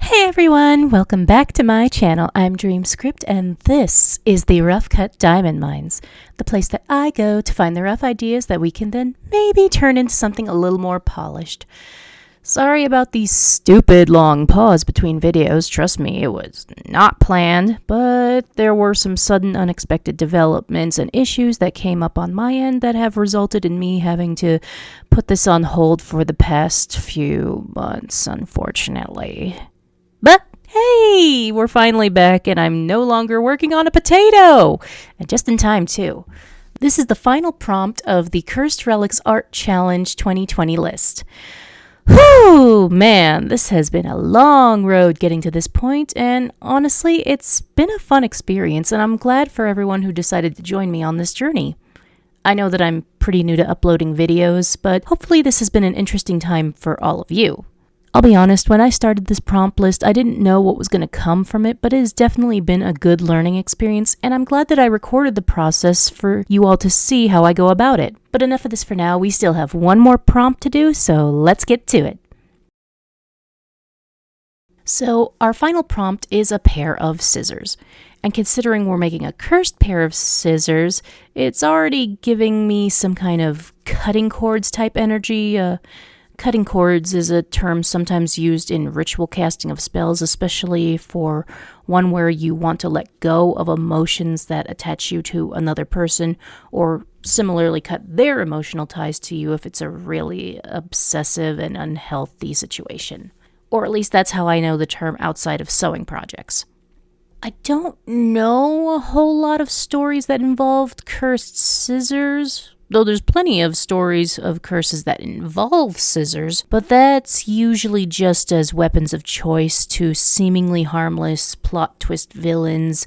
Hey everyone, welcome back to my channel. I'm Dreamscript and this is the Rough Cut Diamond Mines, the place that I go to find the rough ideas that we can then maybe turn into something a little more polished. Sorry about the stupid long pause between videos. Trust me, it was not planned, but there were some sudden unexpected developments and issues that came up on my end that have resulted in me having to put this on hold for the past few months, unfortunately. But hey, we're finally back and I'm no longer working on a potato! And just in time, too. This is the final prompt of the Cursed Relics Art Challenge 2020 list. Whew, man, this has been a long road getting to this point, and honestly, it's been a fun experience, and I'm glad for everyone who decided to join me on this journey. I know that I'm pretty new to uploading videos, but hopefully this has been an interesting time for all of you. I'll be honest, when I started this prompt list, I didn't know what was going to come from it, but it has definitely been a good learning experience, and I'm glad that I recorded the process for you all to see how I go about it. But enough of this for now, we still have one more prompt to do, so let's get to it. So, our final prompt is a pair of scissors. And considering we're making a cursed pair of scissors, it's already giving me some kind of cutting cords type energy. Cutting cords is a term sometimes used in ritual casting of spells, especially for one where you want to let go of emotions that attach you to another person, or similarly cut their emotional ties to you if it's a really obsessive and unhealthy situation. Or at least that's how I know the term outside of sewing projects. I don't know a whole lot of stories that involved cursed scissors, though there's plenty of stories of curses that involve scissors, but that's usually just as weapons of choice to seemingly harmless plot twist villains.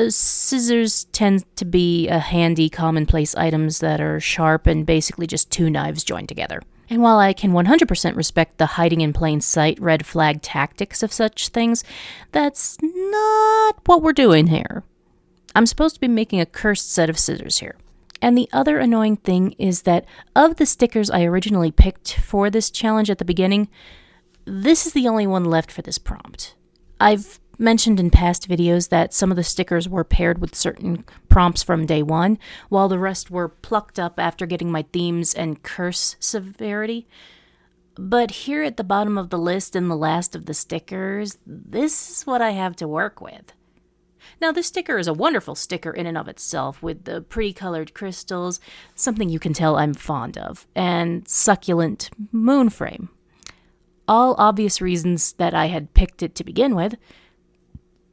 Scissors tend to be a handy commonplace items that are sharp and basically just two knives joined together. And while I can 100% respect the hiding in plain sight red flag tactics of such things, that's not what we're doing here. I'm supposed to be making a cursed set of scissors here. And the other annoying thing is that of the stickers I originally picked for this challenge at the beginning, this is the only one left for this prompt. I've mentioned in past videos that some of the stickers were paired with certain prompts from day one, while the rest were plucked up after getting my themes and curse severity. But here at the bottom of the list and the last of the stickers, this is what I have to work with. Now, this sticker is a wonderful sticker in and of itself, with the pretty colored crystals, something you can tell I'm fond of, and succulent moon frame. All obvious reasons that I had picked it to begin with,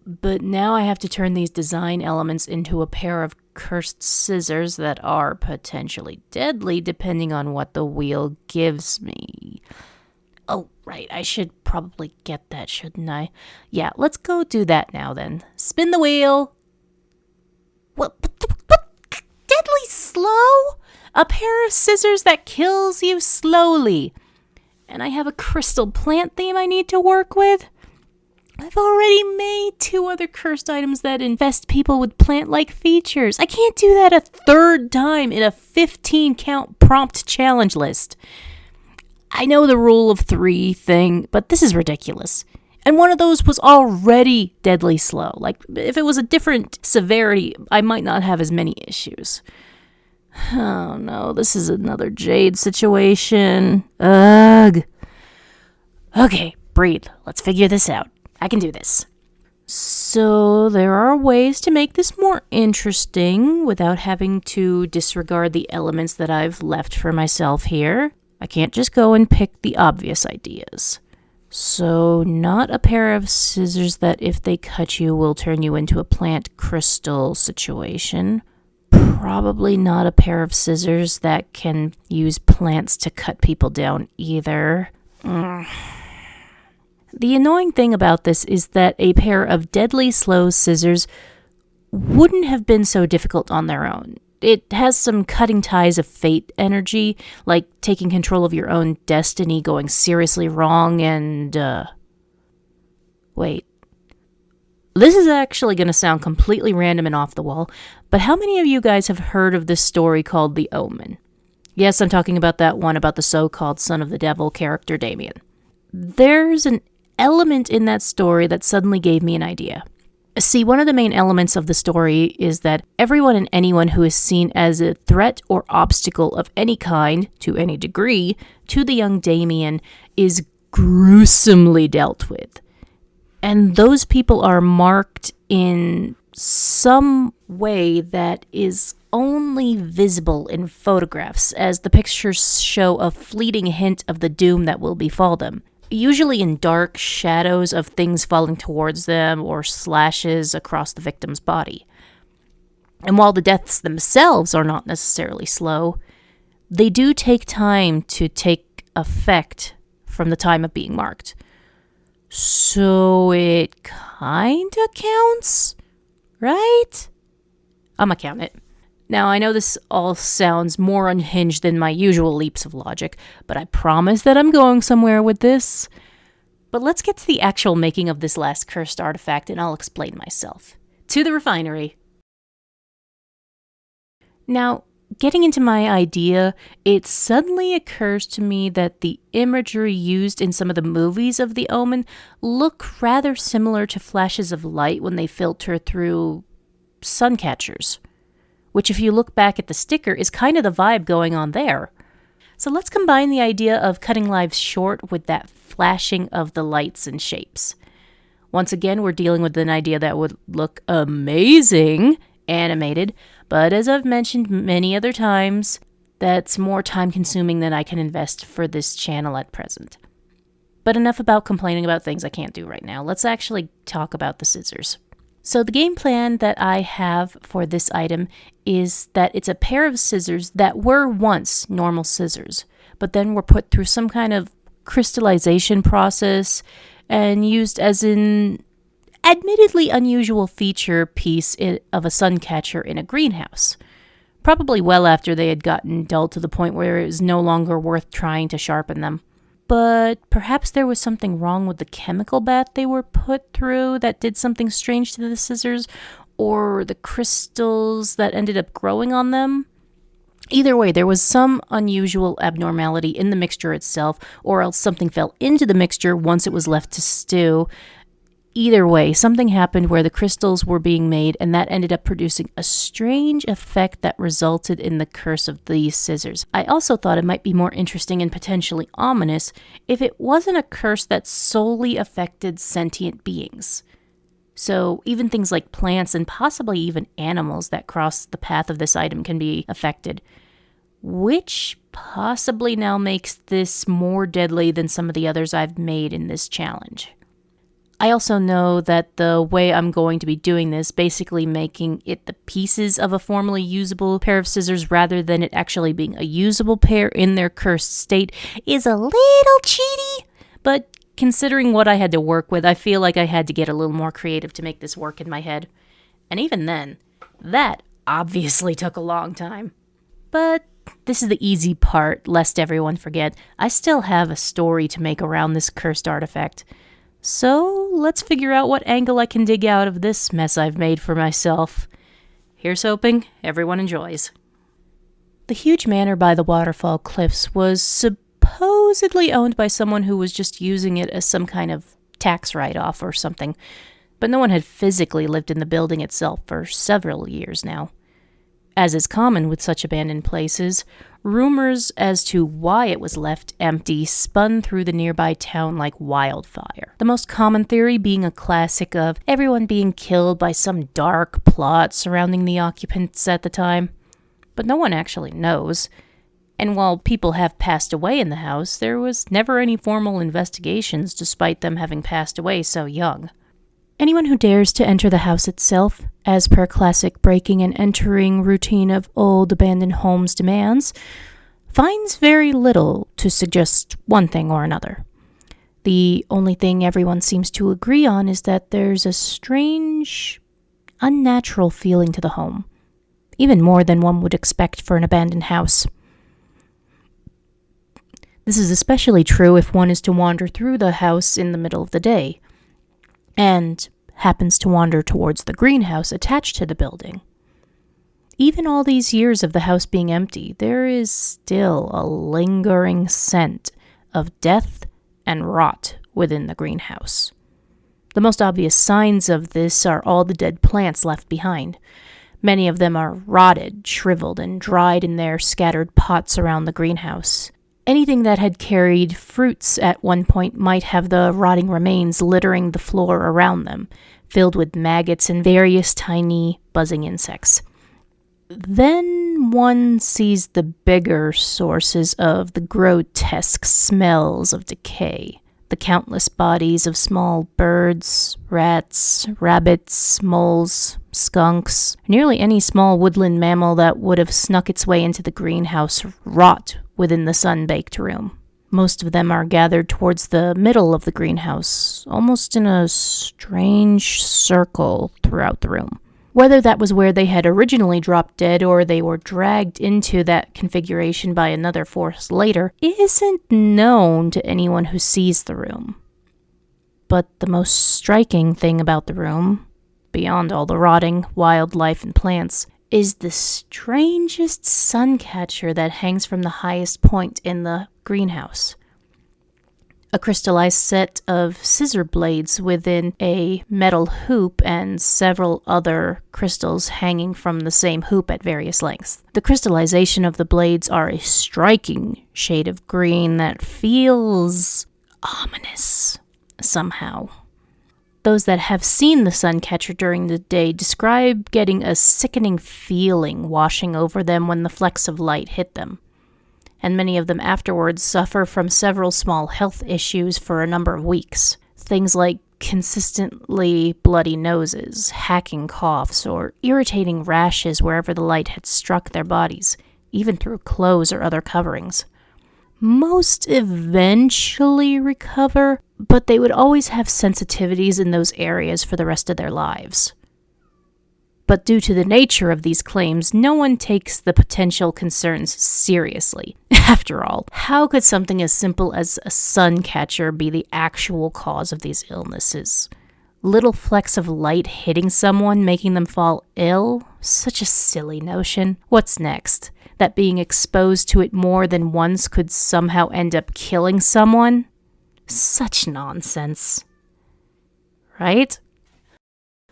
but now I have to turn these design elements into a pair of cursed scissors that are potentially deadly depending on what the wheel gives me. Oh, right, I should probably get that, shouldn't I? Yeah, let's go do that now then. Spin the wheel! What? Deadly slow? A pair of scissors that kills you slowly. And I have a crystal plant theme I need to work with? I've already made 2 other cursed items that infest people with plant-like features. I can't do that a third time in a 15-count prompt challenge list. I know the rule of 3 thing, but this is ridiculous. And one of those was already deadly slow. Like, if it was a different severity, I might not have as many issues. Oh no, this is another Jade situation. Ugh. Okay, breathe. Let's figure this out. I can do this. So there are ways to make this more interesting without having to disregard the elements that I've left for myself here. I can't just go and pick the obvious ideas. So not a pair of scissors that if they cut you will turn you into a plant crystal situation. Probably not a pair of scissors that can use plants to cut people down either. The annoying thing about this is that a pair of deadly slow scissors wouldn't have been so difficult on their own. It has some cutting ties of fate energy, like taking control of your own destiny going seriously wrong and, Wait. This is actually going to sound completely random and off the wall, but how many of you guys have heard of this story called The Omen? Yes, I'm talking about that one about the so-called son of the devil character Damien. There's an element in that story that suddenly gave me an idea. See, one of the main elements of the story is that everyone and anyone who is seen as a threat or obstacle of any kind, to any degree, to the young Damien is gruesomely dealt with. And those people are marked in some way that is only visible in photographs, as the pictures show a fleeting hint of the doom that will befall them. Usually in dark shadows of things falling towards them or slashes across the victim's body. And while the deaths themselves are not necessarily slow, they do take time to take effect from the time of being marked. So it kinda counts, right? I'ma count it. Now, I know this all sounds more unhinged than my usual leaps of logic, but I promise that I'm going somewhere with this. But let's get to the actual making of this last cursed artifact, and I'll explain myself. To the refinery. Now, getting into my idea, it suddenly occurs to me that the imagery used in some of the movies of The Omen look rather similar to flashes of light when they filter through sun catchers. Which, if you look back at the sticker, is kind of the vibe going on there. So let's combine the idea of cutting lives short with that flashing of the lights and shapes. Once again, we're dealing with an idea that would look amazing animated, but as I've mentioned many other times, that's more time consuming than I can invest for this channel at present. But enough about complaining about things I can't do right now. Let's actually talk about the scissors. So the game plan that I have for this item is that it's a pair of scissors that were once normal scissors, but then were put through some kind of crystallization process and used as an admittedly unusual feature piece of a sun catcher in a greenhouse. Probably well after they had gotten dull to the point where it was no longer worth trying to sharpen them. But perhaps there was something wrong with the chemical bath they were put through that did something strange to the scissors, or the crystals that ended up growing on them. Either way, there was some unusual abnormality in the mixture itself, or else something fell into the mixture once it was left to stew. Either way, something happened where the crystals were being made, and that ended up producing a strange effect that resulted in the curse of these scissors. I also thought it might be more interesting and potentially ominous if it wasn't a curse that solely affected sentient beings. So even things like plants and possibly even animals that cross the path of this item can be affected, which possibly now makes this more deadly than some of the others I've made in this challenge. I also know that the way I'm going to be doing this, basically making it the pieces of a formerly usable pair of scissors rather than it actually being a usable pair in their cursed state, is a little cheaty. But considering what I had to work with, I feel like I had to get a little more creative to make this work in my head. And even then, that obviously took a long time. But this is the easy part, lest everyone forget. I still have a story to make around this cursed artifact. So, let's figure out what angle I can dig out of this mess I've made for myself. Here's hoping everyone enjoys. The huge manor by the waterfall cliffs was supposedly owned by someone who was just using it as some kind of tax write-off or something, but no one had physically lived in the building itself for several years now. As is common with such abandoned places, rumors as to why it was left empty spun through the nearby town like wildfire. The most common theory being a classic of everyone being killed by some dark plot surrounding the occupants at the time. But no one actually knows. And while people have passed away in the house, there was never any formal investigations despite them having passed away so young. Anyone who dares to enter the house itself, as per classic breaking and entering routine of old abandoned homes demands, finds very little to suggest one thing or another. The only thing everyone seems to agree on is that there's a strange, unnatural feeling to the home, even more than one would expect for an abandoned house. This is especially true if one is to wander through the house in the middle of the day, and happens to wander towards the greenhouse attached to the building. Even all these years of the house being empty, there is still a lingering scent of death and rot within the greenhouse. The most obvious signs of this are all the dead plants left behind. Many of them are rotted, shriveled, and dried in their scattered pots around the greenhouse. Anything that had carried fruits at one point might have the rotting remains littering the floor around them, filled with maggots and various tiny buzzing insects. Then one sees the bigger sources of the grotesque smells of decay. The countless bodies of small birds, rats, rabbits, moles, skunks, nearly any small woodland mammal that would have snuck its way into the greenhouse rot within the sun-baked room. Most of them are gathered towards the middle of the greenhouse, almost in a strange circle throughout the room. Whether that was where they had originally dropped dead or they were dragged into that configuration by another force later isn't known to anyone who sees the room. But the most striking thing about the room, beyond all the rotting wildlife and plants, is the strangest sun catcher that hangs from the highest point in the greenhouse. A crystallized set of scissor blades within a metal hoop and several other crystals hanging from the same hoop at various lengths. The crystallization of the blades are a striking shade of green that feels ominous somehow. Those that have seen the sun catcher during the day describe getting a sickening feeling washing over them when the flecks of light hit them. And many of them afterwards suffer from several small health issues for a number of weeks. Things like consistently bloody noses, hacking coughs, or irritating rashes wherever the light had struck their bodies, even through clothes or other coverings. Most eventually recover, but they would always have sensitivities in those areas for the rest of their lives. But due to the nature of these claims, no one takes the potential concerns seriously. After all, how could something as simple as a sun catcher be the actual cause of these illnesses? Little flecks of light hitting someone, making them fall ill? Such a silly notion. What's next? That being exposed to it more than once could somehow end up killing someone? Such nonsense. Right?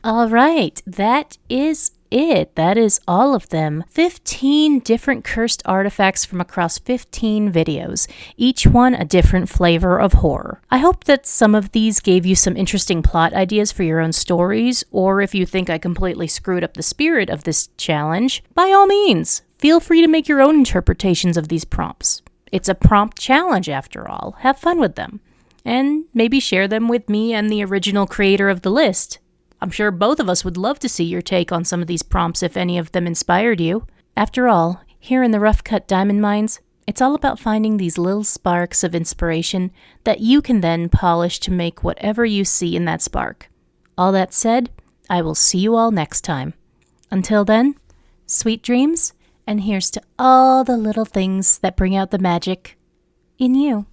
All right, that is it. That is all of them. 15 different cursed artifacts from across 15 videos, each one a different flavor of horror. I hope that some of these gave you some interesting plot ideas for your own stories, or if you think I completely screwed up the spirit of this challenge, by all means, feel free to make your own interpretations of these prompts. It's a prompt challenge after all. Have fun with them. And maybe share them with me and the original creator of the list. I'm sure both of us would love to see your take on some of these prompts if any of them inspired you. After all, here in the Rough Cut Diamond Mines, it's all about finding these little sparks of inspiration that you can then polish to make whatever you see in that spark. All that said, I will see you all next time. Until then, sweet dreams, and here's to all the little things that bring out the magic in you.